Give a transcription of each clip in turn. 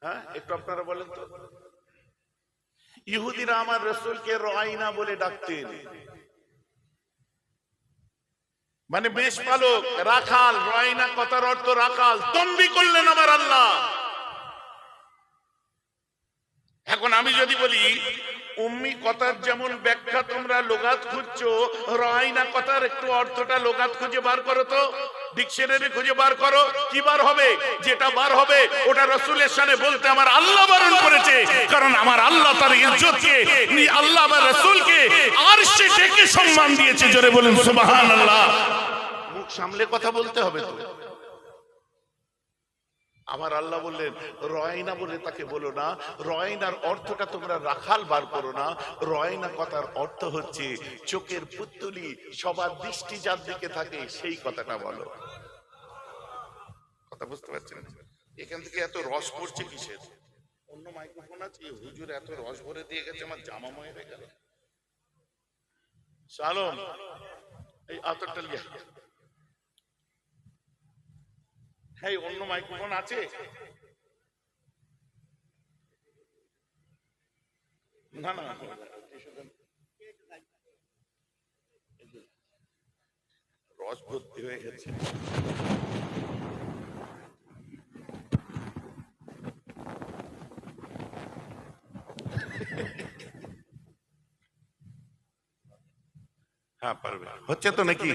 হ্যাঁ, একটু আপনারা বলেন তো। ইহুদিরা আমার রাসূলকে রাইনা বলে ডাকতেন, মানে মেষপালক, রাখাল। রাইনা কথার অর্থ রাখাল। তম্বি করলেন আমার আল্লাহ। এখন আমি যদি বলি উম্মি কথার যেমন ব্যাখ্যা তোমরা লোগাত খুঁজছো, রাইনা কথার একটু অর্থটা লোগাত খুঁজে বার করো তো, ডিকশনারি খুঁজে বার করো, কি বার হবে? যেটা বার হবে ওটা রাসূলের শানে বলতে আমার আল্লাহ বারণ করেছে, কারণ আমার আল্লাহ তার ইজ্জতকে, আল্লাহ বা রাসূলকে আরশে ডেকে সম্মান দিয়েছে। জোরে বলেন সুবহানাল্লাহ। মুখ সামলে কথা বলতে হবে তো। আমার আল্লাহ বললেন রয়না বলে তাকে বলো না, রয়নার অর্থটা তোমরা রাখাল বার করো না। রয়না কথার অর্থ হচ্ছে চোখের পুতুলি, সবার দৃষ্টি যার দিকে থাকে সেই কথাটা বলো। কথা বুঝতে পারছেন? এখান থেকে এত রস পড়ছে কিসের? অন্য মাইক্রোফোন আছে, হুজুর এত রস ভরে দিয়ে গেছে আমার জামা ময়ে হয়ে গেল। সালম এই আতরটা লিয়া। হ্যাঁ, অন্য মাইক্রোফোন আছে? না না, রস ভর্তি হয়ে গেছে। হ্যাঁ পারবে, হচ্ছে তো নাকি?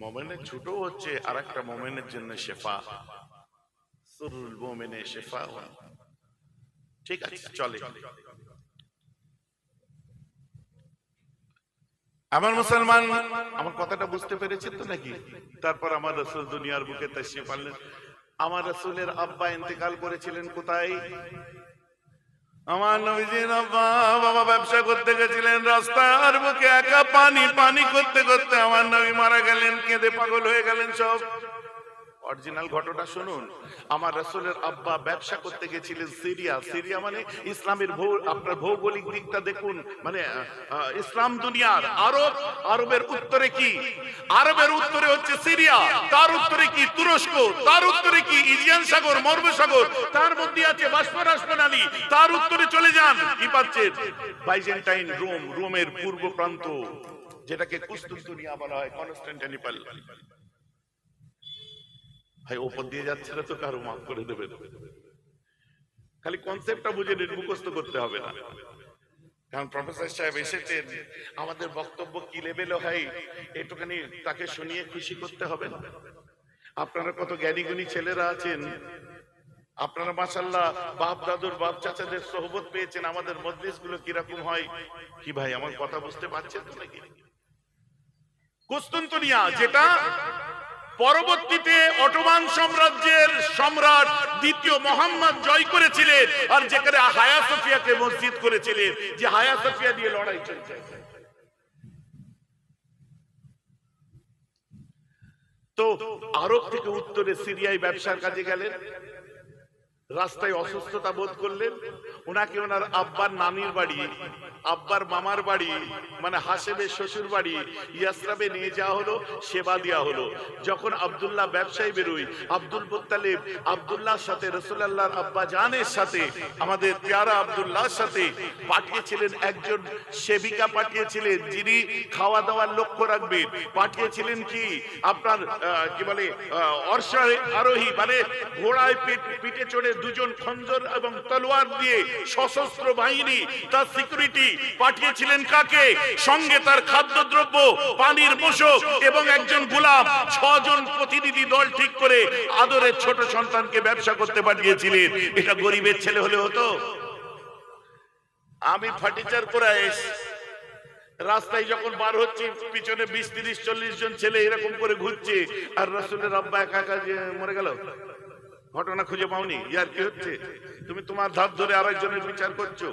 মোমেনের ছোট হচ্ছে, আর একটা মোমেনের জন্য শেফা। সুরুল মোমেনে শেফা। ঠিক আছে, চলে। আমার মুসলমান, আমার কথাটা বুঝতে পেরেছেন তো নাকি? তারপর আমার রাসূল দুনিয়ার বুকে তাশরীফ আনলেন। আমার রাসূলের আব্বা ইন্তেকাল করেছিলেন কোথায়? আমার নবীজির আব্বা বাবা ব্যবসা করতে গেছিলেন, রাস্তার বুকে একা পানি পানি করতে করতে আমার নবী মারা গেলেন, কেঁদে পাগল হয়ে গেলেন সব। অরিজিনাল ঘটনা শুনুন। আমার রাসূলের আব্বা ব্যবসা করতে গেছিলেন সিরিয়া। সিরিয়া মানে ইসলামের আপনার ভৌগোলিক দিকটা দেখুন, মানে ইসলাম দুনিয়ার আরব। আরবের উত্তরে কি? আরবের উত্তরে হচ্ছে সিরিয়া, তার উত্তরে কি? তুরস্ক, তার উত্তরে কি? ইজিয়ান সাগর, মরব সাগর, তার মধ্যে আছে বাষ্পরাজ প্রণালী, তার উত্তরে চলে যান কি পাচ্ছেন? বাইজেন্টাইন রোম, রোমের পূর্ব প্রান্ত, যেটাকে কুস্তুনতুনিয়া বলা হয়, কনস্টান্টিনোপল। ভাই ওপর দিয়ে যাচ্ছে না তো, কারো মাফ করে দেবে। খালি কনসেপ্টটা বুঝে মুখস্থ করতে হবে না, কারণ প্রফেসর সাহেব এসেছেন, আমাদের বক্তব্য কি লেভেলে হয় একটুখানি তাকে শুনিয়ে খুশি করতে হবে না? আপনারা কত জ্ঞানী গুণী ছেলেরা আছেন, আপনারা মাশাআল্লাহ বাপ দাদুর বাপ চাচাদের সোহবত পেয়েছেন। আমাদের মজলিস গুলো কিরকম হয় কি ভাই, আমার কথা বুঝতে পারছেন তো নাকি? কুস্তুনতুনিয়া, যেটা পরবর্তীতে অটোমান সাম্রাজ্যের সম্রাট দ্বিতীয় মোহাম্মদ জয় করেছিলেন, আর যেখানে হায়া সোফিয়াকে মসজিদ করেছিলেন, যে হায়া সোফিয়া দিয়ে লড়াই চলছে। তো আরব থেকে উত্তরে সিরিয়ায় ব্যবসার কাজে গেলেন। রাস্তায় অসুস্থতা বোধ করলেন, ওনাকে ওনার আব্বার নানির বাড়ি, আব্বার মামার বাড়ি, মানে হাসেমের শ্বশুর বাড়ি ইয়াসরাবে নিয়ে যাওয়া হলো, সেবা দেওয়া হলো। যখন আব্দুল্লাহ ব্যবসায়ী বেরোয়, আব্দুল মুত্তালিব আব্দুল্লাহর সাথে, রাসূলুল্লাহর আব্বা জানের সাথে, আমাদের পেয়ারা আব্দুল্লাহর সাথে পাঠিয়েছিলেন একজন সেবিকা, পাঠিয়েছিলেন যিনি খাওয়া দাওয়ার লক্ষ্য রাখবেন। পাঠিয়েছিলেন কি আপনার কি বলে অশ্বারোহী আরোহী, মানে ঘোড়ায় পিঠে চড়ে দুজন খঞ্জর এবং তলোয়ার দিয়ে সশস্ত্র বাহিনী, তার সিকিউরিটি পাঠিয়েছিলেন। কাকে? সঙ্গে তার খাদ্যদ্রব্য, পানির মোশক এবং একজন গোলাম। 6 জন প্রতিনিধি দল ঠিক করে আদরের ছোট সন্তানকে ব্যবসা করতে পাঠিয়েছিলেন। এটা গরিবের ছেলে হলে হতো? আমি ফার্নিচার কুরাইশ, রাস্তায় যখন বার হচ্ছে পিছনে 20, 30, 40 জন ছেলে এরকম করে ঘুরছে, আর রাসূলের আব্বা একা একা যে মরে গেল। ঘটনা খুঁজে পাওনি? ইয়ার কি হচ্ছে? তুমি তোমার ধাপ ধরে আরেকজনের বিচার করছো,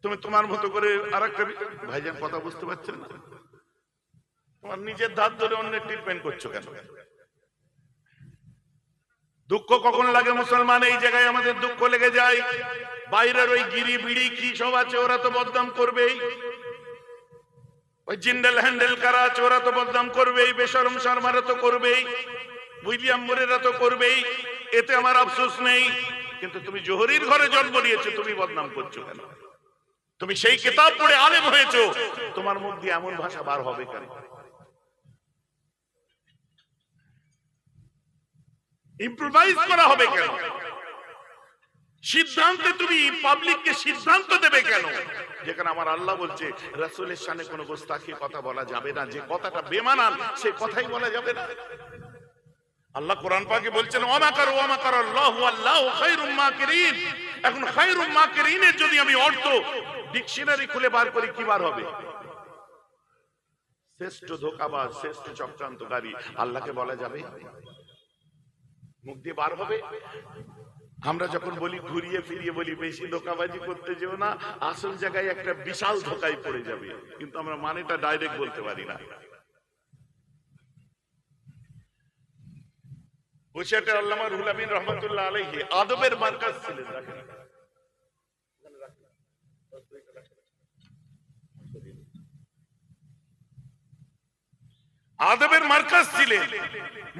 তুমি তোমার মতো করে আরেকটা। ভাইজান কথা বুঝতে পারছেন না? তোমার নিজের ধাপ ধরে অন্যের ট্রিটমেন্ট করছো কেন? দুঃখ কখন লাগে মুসলমান? এই জায়গায় আমাদের দুঃখ লেগে যায়। বাইরের ওই গিরি বিড়ি কি সব আছে, ওরা তো বদনাম করবেই। ওই জিন্ডেল হ্যান্ডেল কারা আছে, ওরা তো বদনাম করবেই। বেশরম শর্মারা তো করবেই। উইলিয়াম মোরেরা তো করবেই, এতে আমার আফসোস নেই, কিন্তু তুমি জোহরির ঘরে জন্ম নিয়েছো, তুমি বদনাম করছো কেন? তুমি সেই কিতাব পড়ে আলেম হয়েছো, তোমার মুখ দিয়ে এমন ভাষা বার হবে কেন? ইম্প্রোভাইজ করা হবে কেন? সিদ্ধান্তে তুমি পাবলিককে সিদ্ধান্ত দেবে কেন, যেখানে আমার আল্লাহ বলছে রাসূলের শানে কোনো গোস্তাখি কথা বলা যাবে না, যে কথাটা বেমানান সে কথাই বলা যাবে না। আল্লাহ কোরআন পাকে বলছেন ওয়া মাকারু ওয়া মাকারাল্লাহু আল্লাহু খায়রুম মাকিরিন। এখন খায়রুম মাকিরিনের যদি আমি অর্থ ডিকশনারি খুলে বার করি, কি বার হবে? শ্রেষ্ঠ ধোঁকাবাজ, শ্রেষ্ঠ চক্রান্তকারী। আল্লাহকে বলা যাবে? মুখ দিয়ে বার হবে? আমরা যখন বলি ঘুরিয়ে ফিরিয়ে বলি বেশি ধোঁকাবাজি করতে যেও না, আসল জায়গায় একটা বিশাল ধোঁকায় পড়ে যাবে, কিন্তু আমরা মানেটা ডাইরেক্ট বলতে পারি না। হুশিয়ারটা আল্লামা রুহুল আমিন রহমাতুল্লাহ আলাইহি আদবের মার্কাজ ছিলেন। আদবের মার্কাজ ছিলেন,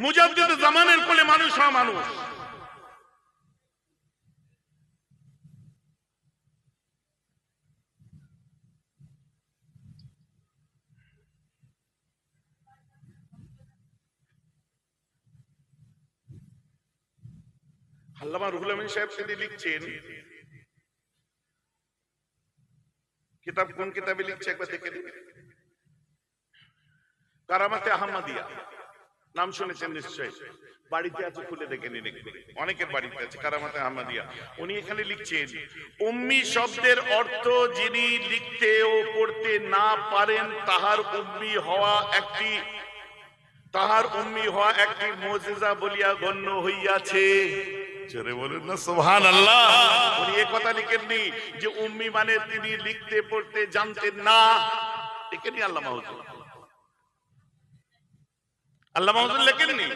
মুজাদ্দিদ জামানের কোলে মানুষ হওয়া মানুষ। আল্লামা রুহুল আমিন সাহেব তিনি লিখছেন, কিতাব কোন কিতাবে লিখছে একবার দেখে দিন, কারামাতে আহমদিয়া, নাম শুনেছেন নিশ্চয়ই, বাড়িতে আছে, খুলে দেখে নিন, অনেকের বাড়িতে আছে কারামাতে আহমদিয়া। উনি এখানে লিখছেন উম্মি শব্দের অর্থ যিনি লিখতে ও পড়তে না পারেন তাহার উম্মি হওয়া একটি মুজিজা বলিয়া গণ্য হইয়াছে। জোরে বলুন না সুবহানাল্লাহ। উনি এই কথা লিখেননি যে উম্মি মানে তিনি লিখতে পড়তে জানতেন না, লিখেননি আল্লামা হুজুর লেখেননি,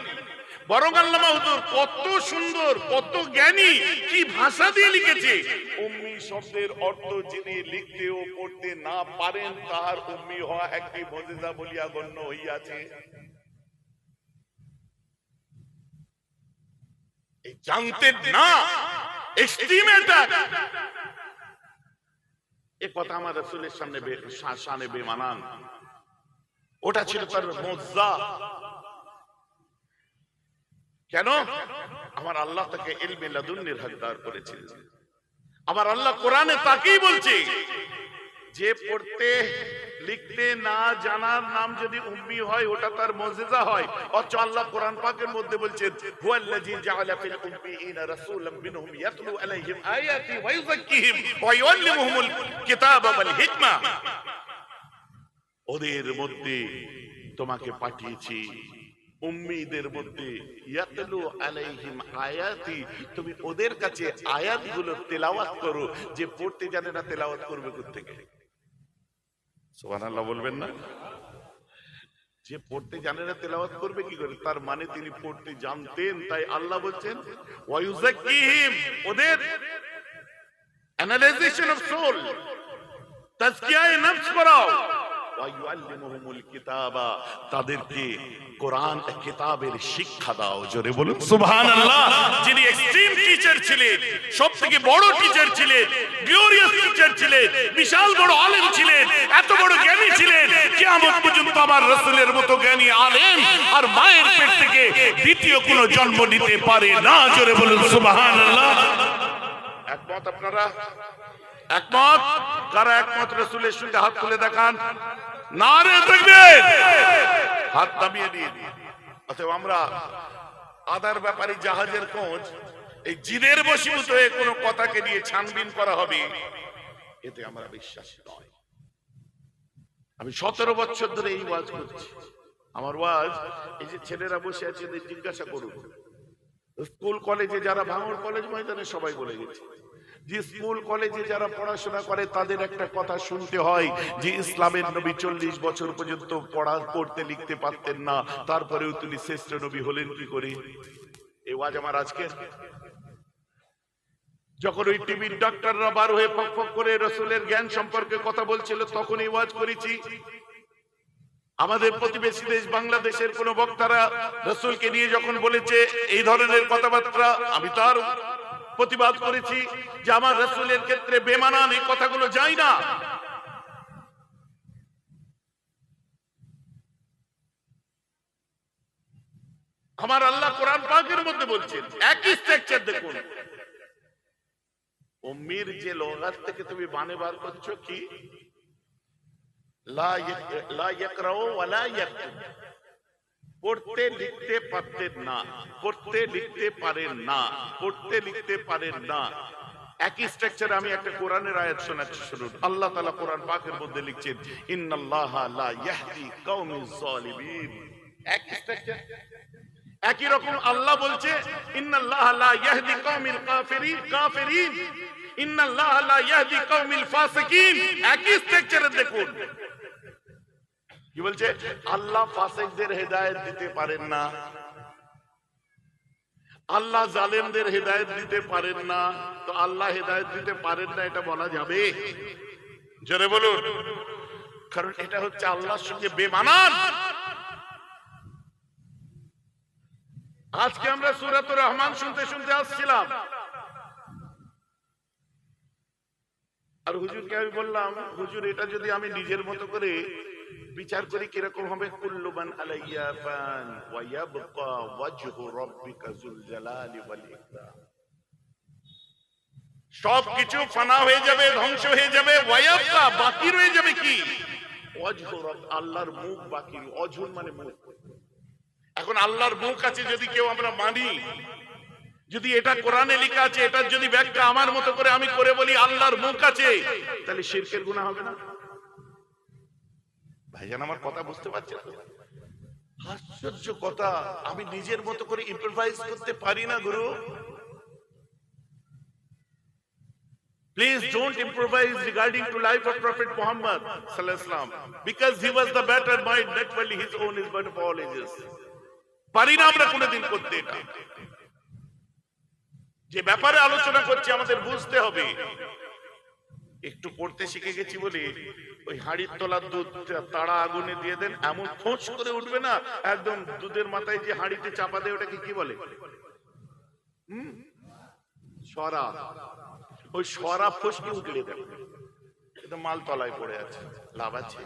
বরং আল্লামা হুজুর কত সুন্দর, কত জ্ঞানী, কি ভাষা দিয়ে লিখেছে। উম্মি শব্দের অর্থ যিনি লিখতে ও পড়তে না পারেন তাহার উম্মি হওয়া একটি মুজিজা বলিয়া গণ্য হইয়াছে। জানতেন না, এস্টিমেটার, এ কথা আমার রাসূলের সামনে শানে বেমানান। ওটা ছিল তার মুজিজা। কেন? আমার আল্লাহ তাকে ইলমে লাদুন্নির হকদার করেছিলেন। আমার আল্লাহ কোরআনে তাকেই বলছে যে পড়তে লিখতে না জানার নাম যদি উম্মি হয় ওটা তার মুজিজা হয়। অথচ আল্লাহ কোরআন পাকের মধ্যে বলছেন হুয়াল্লাযী জাআলা ফিল উম্মিয়িনা রাসূলাম মিনহুম ইয়াতলু আলাইহিম আয়াতি ওয়া ইউযাক্কিহিম ওয়া ইউআল্লিমুহুমুল কিতাবা ওয়াল হিকমা। ওদের মধ্যে তোমাকে পাঠিয়েছি, উম্মিদের মধ্যে, ইয়াতলু আলাইহিম আয়াতি, তুমি ওদের কাছে আয়াতগুলো তেলাওয়াত করো। যে পড়তে জানে না তেলাওয়াত করবে কোথা থেকে? সুবহানাল্লাহ বলবেন না? যে পড়তে জানে না তেলাওয়াত করবে কি করে? তার মানে তিনি পড়তে জানতেন। তাই আল্লাহ বলছেন ওয়া ইউযাক্কিহিম, ওদের অ্যানালাইজেশন অফ সোল, তাজকিয়ায়ে নফস করাও। ওয়া ইউআল্লিমুহুমুল কিতাবা, তাদেরকে কোরআন কিতাবের শিক্ষা দাও। জোরে বলুন সুবহানাল্লাহ। যিনি এক্সট্রিম টিচার ছিলেন, সবথেকে বড় টিচার ছিলেন, গ্লোরিয়াস টিচার ছিলেন, বিশাল বড় আলেম ছিলেন, এত বড় জ্ঞানী ছিলেন, কিয়ামত পর্যন্ত আমার রাসূলের মতো জ্ঞানী আলেম আর মায়ের পেট থেকে দ্বিতীয় কোনো জন্ম নিতে পারে না। জোরে বলুন সুবহানাল্লাহ। একমত আপনারা? একমত? কারা একমত রাসূলের সঙ্গে? হাত তুলে দেখান। নারে তাকবীর, হাত নামিয়ে দিন। অতএব আমরা আদার ব্যাপারে জাহাজের খোঁজ, এই জিদের বশীভূত হয়ে কোনো কথাকে নিয়ে ছানবিন করা হবে, এতে আমরা বিশ্বাসী নয়। আমি 17 বছর ধরে এই ওয়াজ করছি। আমার ওয়াজ, এই যে ছেলেরা বসে আছে এদের জিজ্ঞাসা করুন, স্কুল কলেজে যারা, ভাঙড় কলেজ ময়দানে সবাই বলে গেছে যে স্কুল কলেজে যারা পড়াশোনা করে তাদের একটা কথা শুনতে হয় যে ইসলামের নবী 40 বছর পর্যন্ত পড়তে লিখতে পারতেন না, তারপরেও তিনি শ্রেষ্ঠ নবী হলেন কি করে? এই ওয়াজ আমার আজকে। যখন ওই টিভির ডাক্তাররা বার হয়ে ফক ফক করে রাসূলের জ্ঞান সম্পর্কে কথা বলছিল তখন এই ওয়াজ করেছি। আমাদের প্রতিবেশী দেশ বাংলাদেশের কোন বক্তারা রাসূলকে নিয়ে যখন বলেছে এই ধরনের কথাবার্তা, আমি তার প্রতিবাদ করেছি যে আমার রাসূলের ক্ষেত্রে বেমানান এই কথাগুলো যায় না। আমার আল্লাহ কোরআন পাকের মধ্যে বলছেন, একই স্ট্রাকচার দেখুন। উম্মির যে লগাত থেকে তুমি বানে বার করছো কি, লা ইয়াকরাউ ওয়া লা ইয়াকতুব, পড়তে লিখতে পারতেন না, পড়তে লিখতে পারেন না, পড়তে লিখতে পারেন না। একই স্ট্রাকচারে আমি একটা কোরআনের আয়াত শোনাচ্ছি, শুনুন। আল্লাহ তাআলা কোরআন পাকের মধ্যে লিখছেন, ইন্নাল্লাহা লা ইয়াহদি কওমিজ জালিমিন। একই স্ট্রাকচার, একই রকম আল্লাহ বলছে ইন্নাল্লাহা লা ইয়াহদি কওমিল কাফিরিন, ইন্নাল্লাহা লা ইয়াহদি কওমিল ফাসিকিন। একই স্ট্রাকচারে দেখুন কি বলছে, আল্লাহ ফাসিকদের হেদায়েত দিতে পারেন না, আল্লাহ জালেমদের হেদায়েত দিতে পারেন না। তো আল্লাহ হেদায়েত দিতে পারেন না এটা বলা যাবে? জোরে বলুন। কারণ এটা হচ্ছে আল্লাহর সঙ্গে বেমানান। আজকে আমরা সূরাতুর রহমান শুনতে শুনতে আসছিলাম, আর হুজুরকে আমি বললাম, হুজুর এটা যদি আমি নিজের মতো করে বিচার করি কিরকম হবে, কুল্লু মান আলাইয়া ফান ওয়া ইয়াবকা ওয়াজহু রাব্বিকা যুল জালালি ওয়াল ইকরাম। সবকিছু ফানা হয়ে যাবে, ধ্বংস হয়ে যাবে, ওয়া ইয়াবকা, বাকি রয়ে যাবে কি, ওয়াজহু রাbb, আল্লাহর মুখ বাকি। ওয়াজহুর মানে মুখ। এখন আল্লাহর মুখ আছে যদি কেউ আমরা মানি, যদি এটা কোরআনে লেখা আছে, এটার যদি ব্যাখ্যা আমার মতো করে আমি করে বলি আল্লাহর মুখ আছে, তাহলে শিরকের গুনাহ হবে না? ভাইজান আমার কথা বুঝতে পারছেন? আশ্চর্য কথা, আমি নিজের মতো করে ইম্প্রোভাইজ করতে পারি না গুরু। Please don't improvise regarding to life of Prophet Muhammad sallallahu alaihi wasallam, because he was the better mind, not only his own is but of all ages. পারি না আমরা কোনোদিন করতে। এটা যে ব্যাপারে আলোচনা করছি আমাদের বুঝতে হবে। একটু পড়তে শিখে গেছি বলে ওই হাড়ির তলার দুধ তাড়া আগুনে দিয়ে দেন, এমন ফোঁস করে উঠবে না, একদম দুধের মাথায় যে হাড়িতে চাপা দেয় ওটাকে কি বলে? সরা। ওই সরা ফসকে উঠলে দেবে, কিন্তু মাল তলায় পড়ে আছে, লাভ আছে?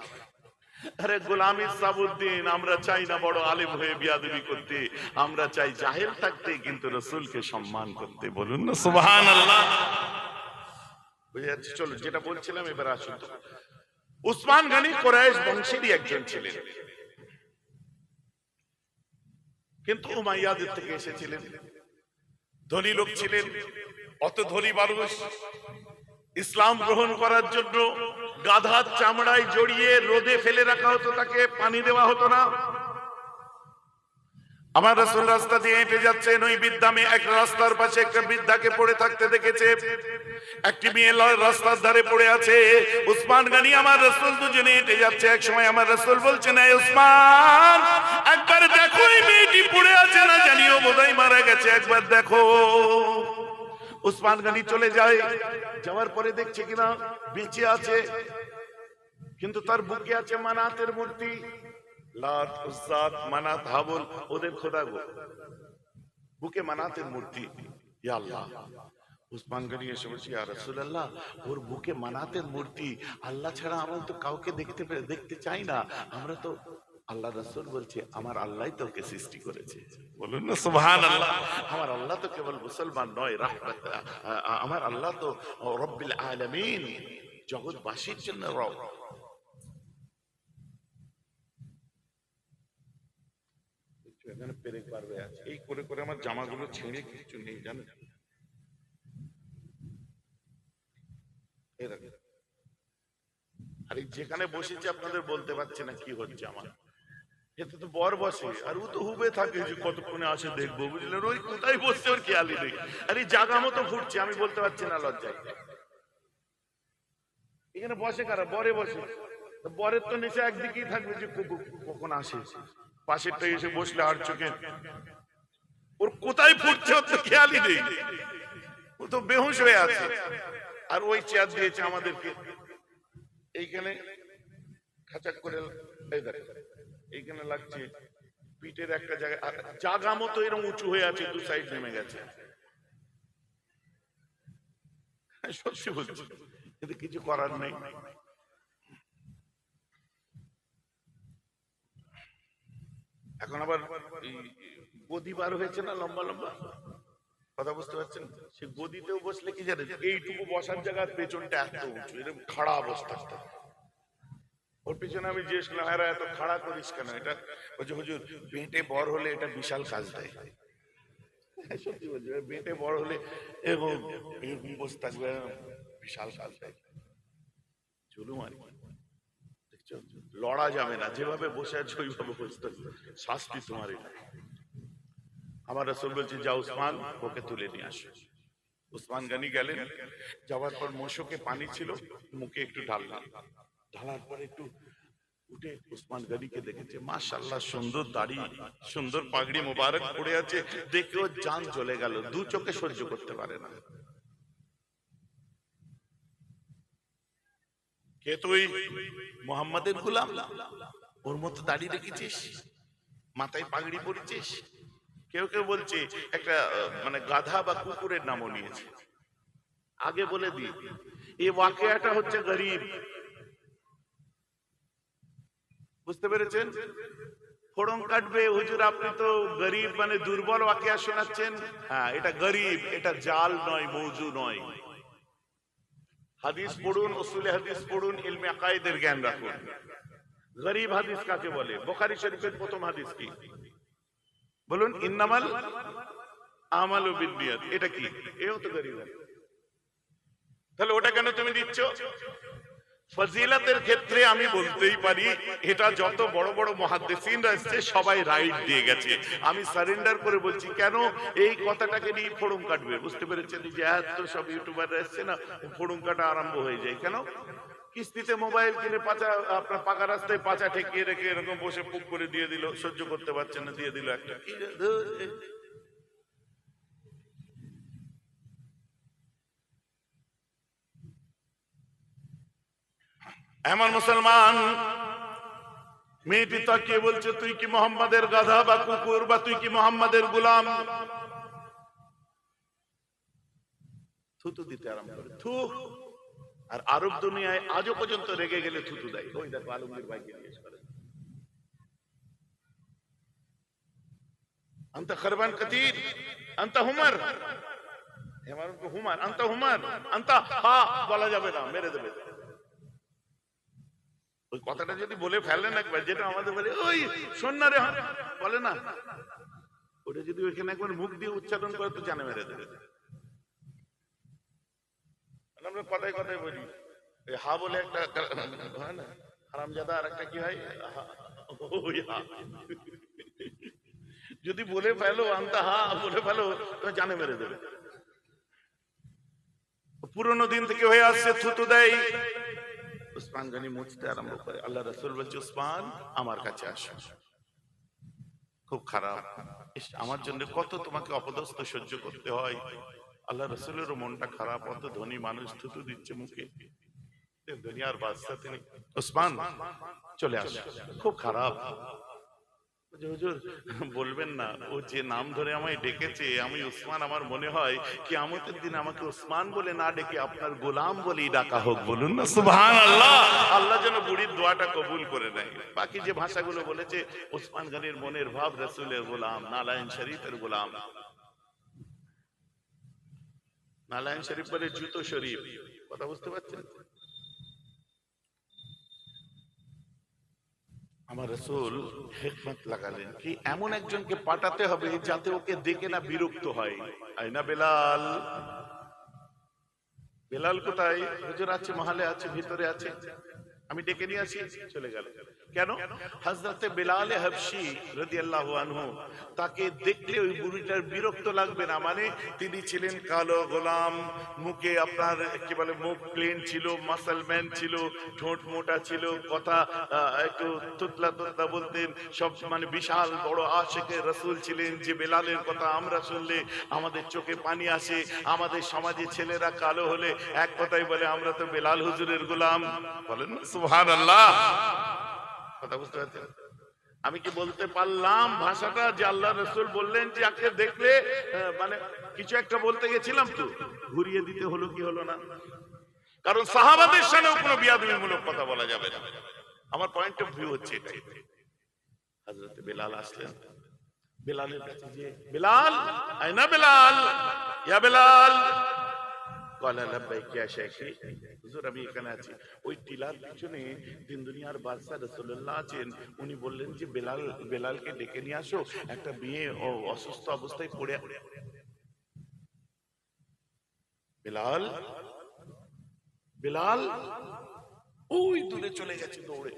আরে গোলামি সাবুদ্দিন, আমরা চাই না বড় আলেম হয়ে বিয়াদবি করতে, আমরা চাই জাহেল থাকতে কিন্তু রাসূলকে সম্মান করতে। বলুন না সুবহানাল্লাহ। বুঝে যাচ্ছে? চলো যেটা বলছিলাম এবার আসুন। উসমান গনি কুরাইশ বংশেরই একজন ছিলেন, কিন্তু উমাইয়াদের থেকে এসেছিলেন, ধনী লোক ছিলেন। অত ধনী মানুষ ইসলাম গ্রহণ করার জন্য গাধার চামড়ায় জড়িয়ে রোদে ফেলে রাখা হতো, তাকে পানি দেওয়া হতো না। আমার রাসূল রাস্তা দিয়ে হেঁটে যাচ্ছেন, ওই বৃদ্ধা মেয়ে এক রাস্তার পাশে একটা বৃদ্ধাকে পড়ে থাকতে দেখেছে। একটি মেয়ে রাস্তার ধারে পড়ে আছে, উসমান গনি আমার রাসূল দুজনে হেঁটে যাচ্ছে। এক সময় আমার রাসূল বলছেন, এই উসমান, একবার দেখো এই মেয়েটি পড়ে আছে, না জানিও বোধহয় মারা গেছে, একবার দেখো। উসমান গনি চলে যায়, যাওয়ার পরে দেখছে কিনা বেঁচে আছে, কিন্তু তার বুকে আছে মানাতের মূর্তি। লাত, উজ্জাত, মানাত, হাবল ওদের খোদা গো, বুকে মানাতের মূর্তি। ইয়া আল্লাহ। উসমান গনি এসে বলছে, ইয়া রাসূলুল্লাহ, ওর বুকে মানাতের মূর্তি, আল্লাহ ছাড়া আমরা তো কাউকে দেখতে চাই না। আমরা তো, আল্লাহ রাসূল বলছে, আমার আল্লাহই তো ওকে সৃষ্টি করেছে। বলুন না সুবহানাল্লাহ। আমার আল্লাহ তো কেবল মুসলমান নয়, রাহমাত, আমার আল্লাহ তো রব্বিল আলামিন, জগৎবাসীর জন্য রব। এখানে পেরেক পারবে আছে, এই করে করে আমার জামাগুলো ছিঁড়ে কিছু নেই জানেন। আর যেখানে বসেছি আপনাদের বলতে পারছি না কি হচ্ছে আমার। এতে তো বর বসে, আর ও তো হুবে থাকে যে কতক্ষণে আসে দেখবো, বুঝলেন? ওই কোথায় বসছে ওর খেয়ালই নেই। আর এই জায়গা মতো ঘুরছে, আমি বলতে পারছি না লজ্জায়। এখানে বসে কারা? বরে বসে। বরের তো নিচে একদিকেই থাকবে যে কখন আসে, পাশেরটা এসে বসলে আর চোখে ওর কোথায় ফুটছে ওর তো খেয়ালই নেই, ও তো বেহুশ হয়ে আছে। আর ওই চেয়ার দিয়েছে আমাদেরকে, এইখানে খাচাক করে এই দেখো এইখানে লাগছে, পিঠের একটা জায়গায় জাগা মতো এরকম উঁচু হয়ে আছে, দু সাইড নেমে গেছে। সত্যি বলছি, কিন্তু কিছু করার নেই। এখন আবার গদি বার হয়েছে না লম্বা লম্বা, কথা বুঝতে পারছেন? সে গদিতেও বসলে কি জানেন, এইটুকু বসার জায়গার পেছনটা এত উঁচু, এরকম খাড়া অবস্থা। ওর পিছনে আমি জিজ্ঞেস করলাম, হ্যাঁ এত খাড়া করিস কেন? এটা বলছে হুজুর পেটে বড় হলে এটা বিশাল কাজ দেয়। সত্যি বলছি, পেটে বড় হলে এরকম এরকম বসে থাকবে, বিশাল কাজ দেয়। চলুন আর দেখছো, লড়া যাবে না, যেভাবে বসে আছে ওইভাবে বসতে হবে, শাস্তি তোমারই। আমার রাসূল বলছে, যা উসমান ওকে তুলে নিয়ে আসো। উসমান গনি গেলেন, যাওয়ার পর মশকে পানি ছিল, মুখে একটু ঢাললাম, ঢালার পর একটু উঠে উসমান গনিকে দেখেছে, মাশাআল্লাহ সুন্দর দাড়ি, সুন্দর পাগড়ি মোবারক পড়ে আছে, দেখেও জান চলে গেল, দু চোখে সহ্য করতে পারে না। কে তুই? মুহাম্মাদের গোলাম, ওর মতো দাড়ি রেখেছিস, মাথায় পাগড়ি পরেছিস। কেউ কেউ বলছে একটা মানে গাধা বা কুকুরের নামও নিয়েছে। আগে বলে দি, এই ওয়াকিয়াটা হচ্ছে গরিব, বুঝতে পেরেছেন? ফোড়ন কাটবে হুজুর, আপনি তো গরিব মানে দুর্বল ওয়াকিয়া শোনাচ্ছেন। হ্যাঁ, এটা গরিব, এটা জাল নয়, মৌজু নয়। হাদিস পড়ুন, উসুলে হাদিস পড়ুন, ইলমে আকায়েদের জ্ঞান রাখুন। গরিব হাদিস কাকে বলে? বুখারী শরীফের প্রথম হাদিস কি বলুন? ইন্নামাল আমালু বিন্নিয়াত। এটা কি? এও তো গরিব। তাহলে ওটা কেন তুমি দিচ্ছ? ফজিলতের ক্ষেত্রে আমি বলতেই পারি, এটা যত বড় বড় মুহাদ্দিসিনরা এসেছে সবাই রাইট দিয়ে গেছে। আমি সারেন্ডার করে বলছি, কেন এই কথাটাকে নিয়ে ফোড়ন কাটবে? বুঝতে পেরেছেন? যে এত সব ইউটিউবাররা এসছে না, ফোড়ন কাটা আরম্ভ হয়ে যায়। কেন? কিস্তিতে মোবাইল কিনে পাঁচা, আপনার পাকা রাস্তায় পাঁচা ঠেকিয়ে রেখে এরকম বসে পুক করে দিয়ে দিল, সহ্য করতে পারছেন না, দিয়ে দিল একটা। এমন মুসলমান মেয়েটি তাকিয়ে বলছে, তুই কি মোহাম্মদের গাধা বা কুকুর, বা তুই কি মোহাম্মদের গোলাম? থুতু দিতে আরম্ভ করে, থু। আর আরব দুনিয়ায় আজও পর্যন্ত রেগে গেলে থুতু দেয়। ওই দেখো আলমগীর ভাইকে জিজ্ঞেস করে, আনতা খরবান কাতির, আনতা হুমার, হুমার, আনতা হুমার, আনতা হা বলা যাবে না, মেরে দেবে। ওই কথাটা যদি বলে ফেলেন একবার, যেটা আমাদের বলে ওই শোন না রে, বলে না, ওটা যদি ওইখানে একবার মুখ দিয়ে উচ্চারণ করে তো জানে মেরে দেবে। আমরা কথায় কথায় বলি, হা বলে একটা হয় না, হারামজাদা, আর একটা কি হয়, যদি বলে ফেলো আনতা হা বলে ফেলো, জানে মেরে দেবে। পুরনো দিন থেকে হয়ে আসছে থুতু দেয়। উসমান গনি মুছতে আরম্ভ করে। আল্লাহ রাসূল বলছে, উসমান আমার কাছে আসো। খুব খারাপ, আমার জন্য কত তোমাকে অপদস্থ সহ্য করতে হয়। আল্লাহ রাসূলেরও মনটা খারাপ, অত ধনী মানুষ থুতু দিচ্ছে মুখে, দুনিয়ার বাদশা তিনি। উসমান চলে আসো, খুব খারাপ। হুজুর বলবেন না, ও যে নাম ধরে আমায় ডেকেছে, আমি উসমান, আমার মনে হয় কিয়ামতের দিন আমাকে উসমান বলে না ডেকে আপনার গোলাম বলেই ডাকা হোক। বলুন না সুবহানাল্লাহ। আল্লাহ যেন বুড়ির দোয়াটা কবুল করে নেয়। বাকি যে ভাষাগুলো বলেছে, উসমান গনির মনের ভাব রাসূলের গোলাম, নালায়েন শরীফের গোলাম। নালায়েন শরীফ বলে জুতো শরীফ, কথা বুঝতে পারছেন? আমার রাসূল হিকমত লাগালেন কি এমন একজনকে পাঠাতে হবে যাতে ওকে দেখে না বিরক্ত হয়। আইনা বেলাল? বেলাল কোথায়? হুজুর আছে, মহলে আছে, ভিতরে আছে, আমি ডেকে নিয়ে আসি। চলে গেল। কেন? হযরতে বেলাল হাবশী রাদিয়াল্লাহু আনহু, তাকে দেখলে ওই বুড়িটার বিরক্ত লাগবে না। মানে তিনি ছিলেন কালো গোলাম, মুখে আপনার কি বলে, মুখ প্লেন ছিল, মাসলম্যান ছিল, ঠোঁট মোটা ছিল, কথা একটু তুতলা তুতলা বলতেন, সব মানে বিশাল বড় আশিকে রাসূল ছিলেন। যে বেলালের কথা আমরা শুনলে আমাদের চোখে পানি আসে। আমাদের সমাজে ছেলেরা কালো হলে এক কথাই বলে, আমরা তো বেলাল হুজুরের গোলাম। বলেন না সুবহানাল্লাহ। কথা বুঝতে পারছেন? আমি কি বলতে পারলাম ভাষাটা যে আল্লাহ রসুল বললেন যে আকে দেখলে মানে কিছু একটা বলতে গেছিলাম তো ঘুরিয়ে দিতে হলো কি হলো না? কারণ সাহাবাদের সামনেও কোনো বিয়াদবিমূলক কথা বলা যাবে না। আমার পয়েন্ট অফ ভিউ হচ্ছে এটাই। হযরত বেলাল আসলেন, বেলালের কাছে যে বেলাল আয়না বেলাল, ইয়া বেলাল, ক্বালা লাব্বাইক ইয়া শাইখি, হুজুর আমি এখানে আছি। ওই টিলার পিছনে দিন দুনিয়ার বাদশা রাসূলুল্লাহ আছেন, উনি বললেন যে বেলালকে ডেকে নিয়ে আসো, একটা মেয়ে অসুস্থ অবস্থায় পড়ে। বেলাল বেলাল ওই দূরে চলে গেছে দৌড়ে।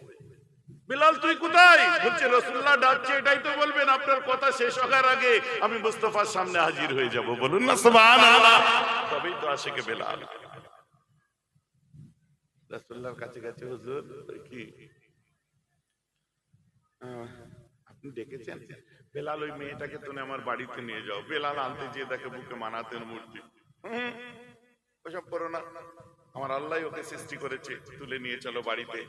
বেলাল তুই কোথায়? বলছে রাসূলুল্লাহ ডাকছে। এটাই তো বলবেন, আপনার কথা শেষ হওয়ার আগে আমি মুস্তাফার সামনে হাজির হয়ে যাব। বলুন না সুবহানাল্লাহ। তবেই তো আশিকে বেলাল রাসূলুল্লাহর কাছে গেছে। হুজুর কি আপনি ডেকেছেন? বেলাল ওই মেয়েটাকে তুমি আমার বাড়িতে নিয়ে যাও। বেলাল আনতে যেয়ে দেখে বুকে মানাতের মূর্তি। ওসব করো না, আমার আল্লাহ ওকে সৃষ্টি করেছে, তুলে নিয়ে চলো বাড়িতে।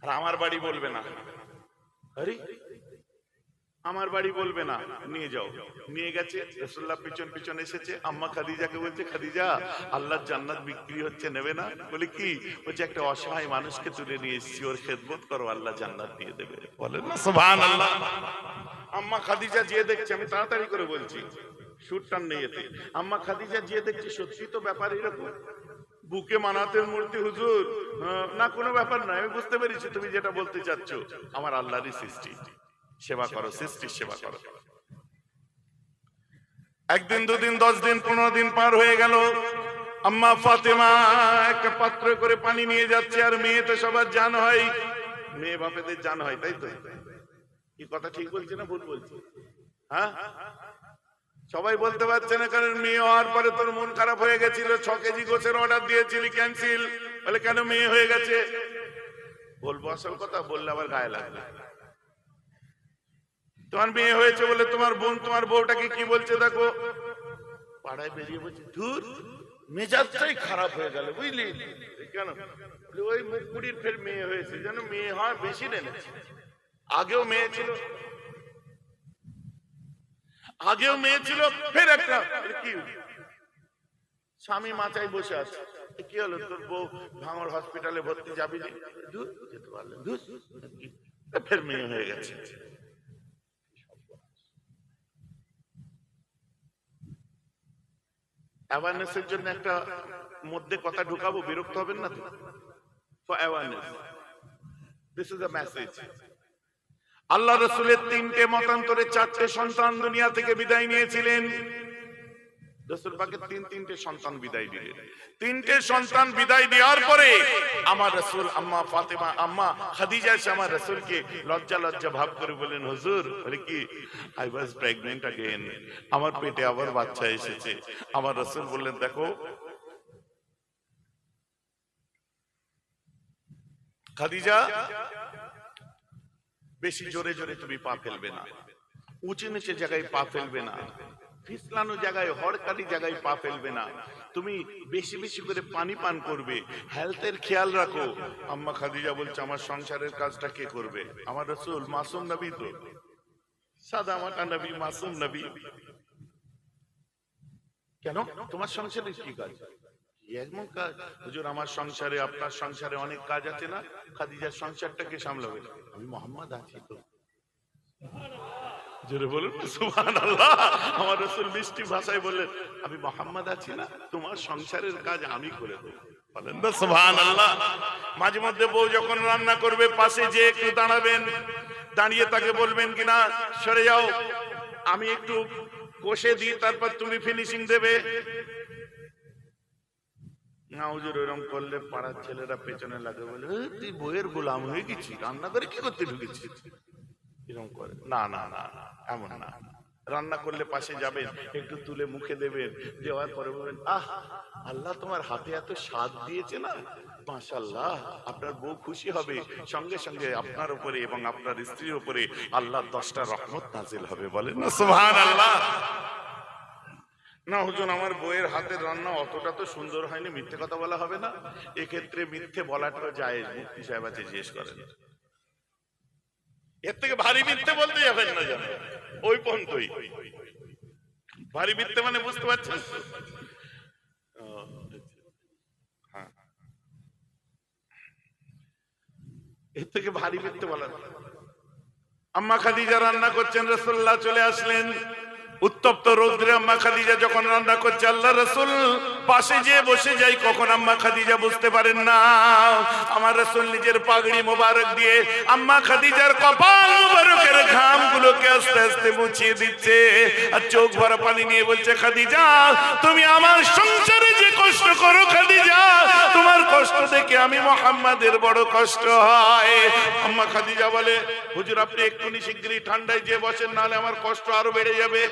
আর আমার বাড়ি বলবে না। আরে আমার বাড়ি বলবে না, নিয়ে যাও। নিয়ে গেছে, রাসূলুল্লাহ পিছন পিছন এসেছে। আম্মা খাদিজাকে বলছে, খাদিজা আল্লাহর জান্নাত বিক্রি হচ্ছে, নেবে না? বলে কি? বলছে একটা অসহায় মানুষকে তুলে নিয়ে এসেছি, ওর খেদমত করো, আল্লাহ জান্নাত দিয়ে দেবে। বলেন না সুবহানাল্লাহ। আম্মা খাদিজা যে দেখছে, আমি তাড়াতাড়ি করে বলছি, শুট টান নেই এতে। আম্মা খাদিজা যে দেখছে সত্যি তো ব্যাপার এরকম, বুকে মানাতের মূর্তি। হুজুর না কোনো ব্যাপার নয়, আমি বুঝতে পেরেছি তুমি যেটা বলতে চাচ্ছ, আমার আল্লাহরই সৃষ্টি, সেবা করো, সৃষ্টির সেবা করো। একদিন দুদিন 10 দিন 15 দিন পার হয়ে গেল। আম্মা ফাতেমা একটা পাত্র করে পানি নিয়ে যাচ্ছে। আর মেয়ে তো সবার জান হয়, মেয়ে বাপেদের জান হয়, তাই তো? কি কথা ঠিক বলছি না ভুল বলছি? হ্যাঁ, সবাই বলতে পারছে না, কারণ মেয়ে হওয়ার পরে তোর মন খারাপ হয়ে গেছিল, 6 কেজি গোছের অর্ডার দিয়েছিলি, ক্যান্সেল। বলে কেন? মেয়ে হয়ে গেছে। বলবো আসল কথা, বললে আবার গায়ে লাগবে। তোমার মেয়ে হয়েছে বলে তোমার বোন তোমার বউটাকে কি বলছে দেখো, পাড়ায় বেরিয়ে বলছে, ধুর মেজাজটাই খারাপ হয়ে গেল, বুঝলি? কেন? ওই মুখপুরির ফের মেয়ে হয়েছে, যেন মেয়ে হওয়ার বেশি নেমেছে। আগেও মেয়ে ছিল, আগেও মেয়ে ছিল, ফের একটা। কি স্বামী মাচায় বসে আছে, কি হলো? তোর বউ ভাঙড় হসপিটালে ভর্তি, যাবি না? ধুর যেতে পারলেন, ধুর ফের মেয়ে হয়ে গেছে। অ্যাওয়ারনেসের জন্য একটা মধ্যে কথা ঢুকাবো, বিরক্ত হবেন না তো? For awareness, this is a message. আল্লাহ রাসূলের 3টে মতান্তরে 4টে সন্তান দুনিয়া থেকে বিদায় নিয়েছিলেন। রাসূল পাকের 3টে সন্তান বিদায় দিলেন। 3টে সন্তান বিদায় দেওয়ার পরে আমার রাসূল আম্মা ফাতেমা, আম্মা খাদিজা এসে আমার রাসূলকে লজ্জা লজ্জা ভাব করে বলেন, হুজুর, বলে কি? আই ওয়াজ প্রেগন্যান্ট अगेन, আমার পেটে আবার বাচ্চা এসেছে। আমার রাসূল বললেন, দেখো খাদিজা, বেশি জোরে জোরে তুমি পা ফেলবে না, উঁচু নিচে জায়গায় পা ফেলবে না, ফিসলানো জায়গায়, হড়কাটি জায়গায় পা ফেলবে না, তুমি বেশি বেশি করে পানি পান করবে, হেলথের খেয়াল রাখো। আম্মা খাদিজা বলছে, আমার সংসারের কাজটা কে করবে? আমার রাসূল মাসুম নবী, তো সাদা মাটা নবী, মাসুম নবী, কেন তোমার সংসারে কি কাজ? এমন কাজ? হুজুর আমার সংসারে, আপনার সংসারে অনেক কাজ আছে না? খাদিজার সংসারটা কে সামলাবে? আমি মোহাম্মদ আছি তো। জোরে বলুন সুবহানাল্লাহ। আমার রাসূল মিষ্টি ভাষায় বললেন, আমি মোহাম্মদ আছি না, তোমার সংসারের কাজ আমি করে দেব। বলেন না সুবহানাল্লাহ। মাঝে মধ্যে বউ যখন রান্না করবে, পাশে যে একটু দাঁড়াবেন, দাঁড়িয়ে তাকে বলবেন কিনা, সরে যাও, আমি একটু কষে দিই, তারপর তুমি ফিনিশিং দেবে। না হুজুর, এরকম করলে পাড়ার ছেলেরা পেছনে লাগে, বলে তুই বইয়ের গোলাম হয়ে গেছি, রান্না করে কি করতে ঢুকেছিস, এরকম করে। না না না, এমন না। রান্না করলে পাশে যাবেন, একটু তুলে মুখে দেবেন, দেওয়ার পরে বলবেন, আহ আল্লাহ তোমার হাতে এত স্বাদ দিয়েছে না, মাশাআল্লাহ। আপনার বউ খুশি হবে, সঙ্গে সঙ্গে আপনার উপরে এবং আপনার স্ত্রীর উপরে আল্লাহর 10টা রহমত নাজিল হবে। বলেন না সুবহানাল্লাহ। না হুজুর, আমার বউয়ের হাতের রান্না অতটা তো সুন্দর হয়নি, মিথ্যে কথা বলা হবে না। এক্ষেত্রে মিথ্যে বলাটাও জায়েজ, মুফতি সাহেব আছে, জিজ্ঞেস করেন। এর থেকে ভারী মিথ্যে বলতে যাবেন না জানো, ওই পর্যন্তই। ভারী মিথ্যে মানে বুঝতে পারছেন? হ্যাঁ, এর থেকে ভারী মিথ্যে বলা। আম্মা খাদিজা রান্না করছেন, রাসূলুল্লাহ চলে আসলেন। উত্তপ্ত রৌদ্রে আম্মা খাদিজা যখন রান্না করছে, আল্লাহ রাসূল পাশে যেয়ে বসে যাই। কখন আম্মা খাদিজা বুঝতে পারেন না, আমার রাসূল নিজের পাগড়ি মোবারক দিয়ে আম্মা খাদিজার কপাল মোবারকের ঘামগুলোকে আস্তে আস্তে মুছিয়ে দিচ্ছে, আর চোখ ভরা পানি নিয়ে বলছে, খাদিজা তুমি আমার সংসারে যে কষ্ট করো খাদিজা, তোমার কষ্ট দেখে আমি মুহাম্মাদের বড় কষ্ট হয়। আম্মা খাদিজা বলে, হুজুর আপনি এক্ষুনি শিগগিরই ঠান্ডায় যে বসেন, নাহলে আমার কষ্ট আরো বেড়ে যাবে।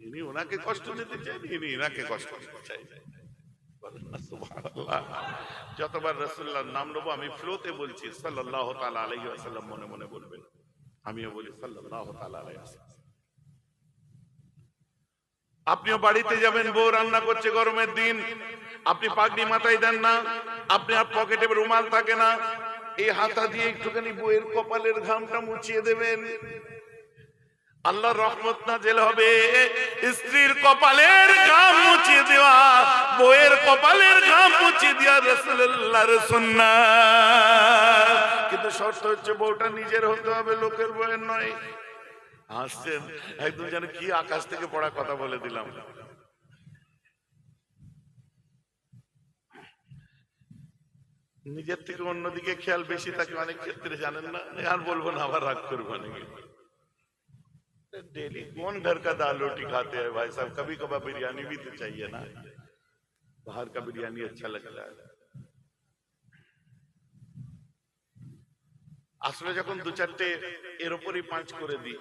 ইনি ওনাকে কষ্ট দিতে চাই, ইনি ইনাকে কষ্ট দিতে চাই। সুবহানাল্লাহ। যতবার রাসূলুল্লাহর নাম নেবো আমি ফ্লোতে বলছি সাল্লাল্লাহু তাআলা আলাইহি ওয়াসাল্লাম, মনে মনে বলবেন, আমিও বলি সাল্লাল্লাহু তাআলা আলাইহি ওয়াসাল্লাম। আপনিও বাড়িতে যাবেন, বউ রান্না করছে গরমের দিন, আপনি পাগড়ি মাথায় দেন না, আপনি আর পকেটে রুমাল থাকে না, এই হাতা দিয়ে একটুখানি বউয়ের কপালের ঘামটা মুছিয়ে দেবেন, আল্লাহর রহমত নাযিল হবে। স্ত্রীর কপালের ঘাম মুছিয়ে দেওয়া, বউয়ের কপালের ঘাম মুছিয়ে দেওয়া রাসূলুল্লাহর সুন্নাত। কিন্তু শর্ত হচ্ছে বউটা নিজের হতে হবে, লোকের বউয়ের নয়। হাসছেন, একদম যেন কি আকাশ থেকে পড়া কথা বলে দিলাম। নিজের থেকে অন্যদিকে খেয়াল বেশি থাকে অনেক ক্ষেত্রে, জানেন না, আর বলবো না, আবার রাগ করবো নাকি। डेली कौन घर का दाल रोटी खाते हैं भाई साहब, कभी कभार बिरयानी भी तो चाहिए ना, बाहर का बिरयानी अच्छा लगता है। আসলে যখন দু চারটে এর উপরই পাঁচ করে দিই,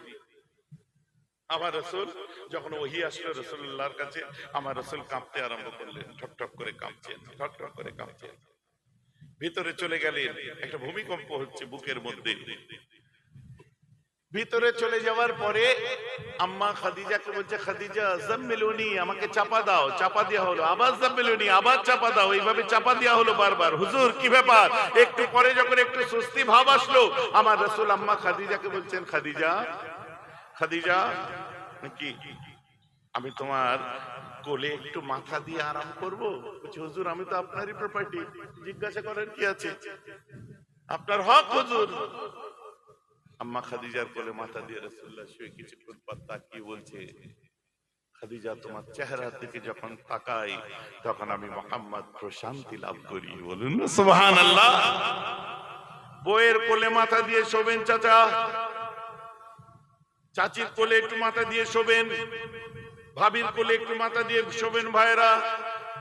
আমার রাসূল যখন ওহী আসলো রাসূলুল্লাহর কাছে, আমার রাসূল কাঁপতে আরম্ভ করলেন, ঠক ঠক করে কাঁপছেন, ঠক ঠক করে কাঁপছেন। ভিতরে চলে গেলেন, একটা ভূমিকম্প হচ্ছে বুকের মধ্যে। ভিতরে চলে যাওয়ার পরে আম্মা খাদিজাকে বলছে, খাদিজা জাম্মিলুনি, আমাকে চাপা দাও। চাপা দেওয়া হলো, আবার জাম্মিলুনি, আবার চাপা দাও, এইভাবে চাপা দেওয়া হলো বারবার। হুজুর কি ব্যাপার? একটু পরে যখন একটু স্বস্তি ভাব আসলো, আমার রাসূল আম্মা খাদিজাকে বলছেন, খাদিজা খাদিজা কি আমি তোমার কোলে একটু মাথা দিয়ে আরাম করবো? বলছি, হুজুর আমি তো আপনারই প্রপার্টি, জিজ্ঞাসা করেন কি আছে, আপনার হক হুজুর। আম্মা খাদিজার কোলে মাথা দিয়ে রাসূলুল্লাহ শুয়ে কিছুক্ষণ পর তাকিয়ে বলছে, খাদিজা তোমার চেহারার দিকে যখন তাকাই তখন আমি মুহাম্মদ প্রশান্তি লাভ করি। বলুন না সুবহানাল্লাহ। বউয়ের কোলে মাথা দিয়ে শোবেন চাচা, চাচির কোলে একটু মাথা দিয়ে শোবেন, ভাবির কোলে একটু মাথা দিয়ে শোবেন ভাইরা,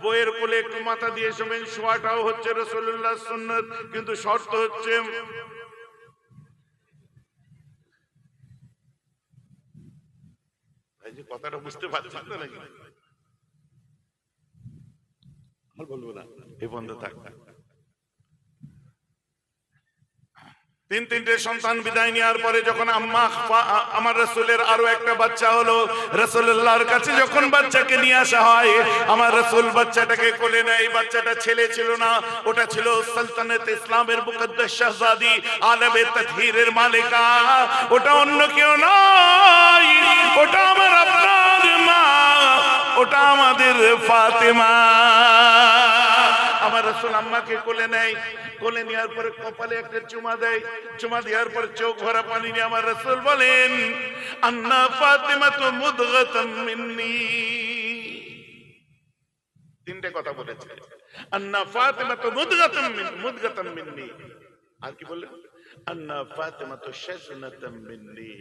বউয়ের কোলে একটু মাথা দিয়ে শোবেন। শোয়াটাও হচ্ছে রাসূলুল্লাহর সুন্নাত, কিন্তু শর্ত হচ্ছে কথাটা বুঝতে পারছেন তো নাকি? বলবো না, এই বন্ধ থাক। তিনটে সন্তান বিদায় নেওয়ার পরে যখন আমার রাসূলের আরো একটা বাচ্চা হলো, রাসূলুল্লাহর কাছে যখন বাচ্চাকে নিয়ে আসা হয়, আমার রাসূল বাচ্চাটাকে কোলে নেয়। বাচ্চাটা ছেলে ছিল না, ওটা ছিল সালতানাত ইসলামের মুকদ্দাস শাহজাদি, আলমে তাতহীরের মালিকা। ওটা অন্য কেউ নয়, ওটা আমার আপনার মা, ওটা আমাদের ফাতেমা। আমার রাসূল আম্মাকে কোলে নেয়, কোলে নেওয়ার পরে কপালে একটা চুমা দেয়, চুমা দেওয়ার পরে চোখ ভরা পানি নিয়ে আমার রাসূল বলেন, আন্না ফাতিমাতু মুদগাতাম মিন্নি। তিনটে কথা বলেছে, আন্না ফাতিমাতু মুদগাতাম মিন্নি। আর কি বললেন? আন্না ফাতিমাতু শাজনাতাম মিন্নি।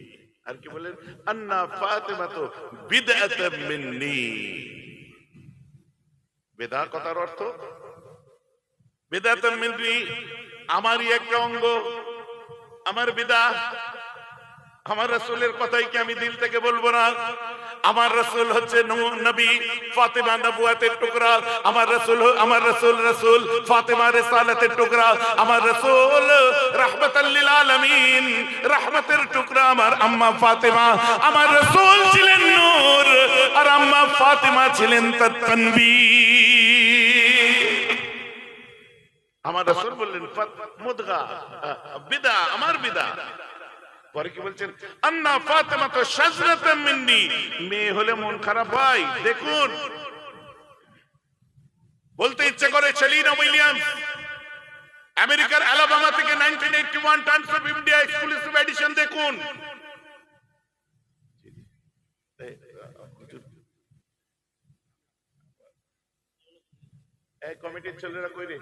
আর কি বললেন? আন্না ফাতিমাতু বিদআতাম মিন্নি। বেদা কথার অর্থ বিদআতাম মিন্নি, আমারই একটা অঙ্গ, আমার বিদা। আমার রাসূলের কথাই কি আমি দিল থেকে বলবো না? আমার রাসূল হচ্ছে নবী, ফাতেমা নবুয়তের টুকরা। আমার রাসূল ফাতেমা রিসালাতের টুকরা। আমার রাসূল রাহমাতাল লিল আলামিন, রহমতের টুকরা আমার আম্মা ফাতেমা। আমার রাসূল ছিলেন নূর আর আম্মা ফাতেমা ছিলেন তানবীর। আমার রাসূল বললেন মুদগা বিদা, আমার বিদা। পরে কি বলছেন, আন্না ফাতেমা তো শাজরাতাম মিন্নি, মেয়ে হলে মন খারাপ হয়। দেখুন, বলতে ইচ্ছে করে সেলিনা উইলিয়ামস আমেরিকার আলাবামা থেকে 1981 Times of India exclusive edition দেখুন। এই কমিটির ছেলেরা কই রে?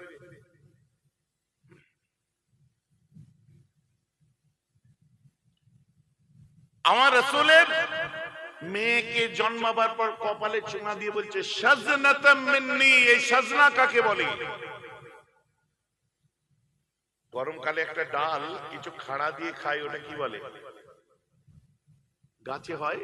আমার রাসূলের মেয়েকে জন্মাবার পর কপালে চুমা দিয়ে বলছে শাজনাতাম মিন্নি। এই শাজনা কাকে বলে? গরমকালে একটা ডাল কিছু খাড়া দিয়ে খায়, ওটা কি বলে? গাছে হয়।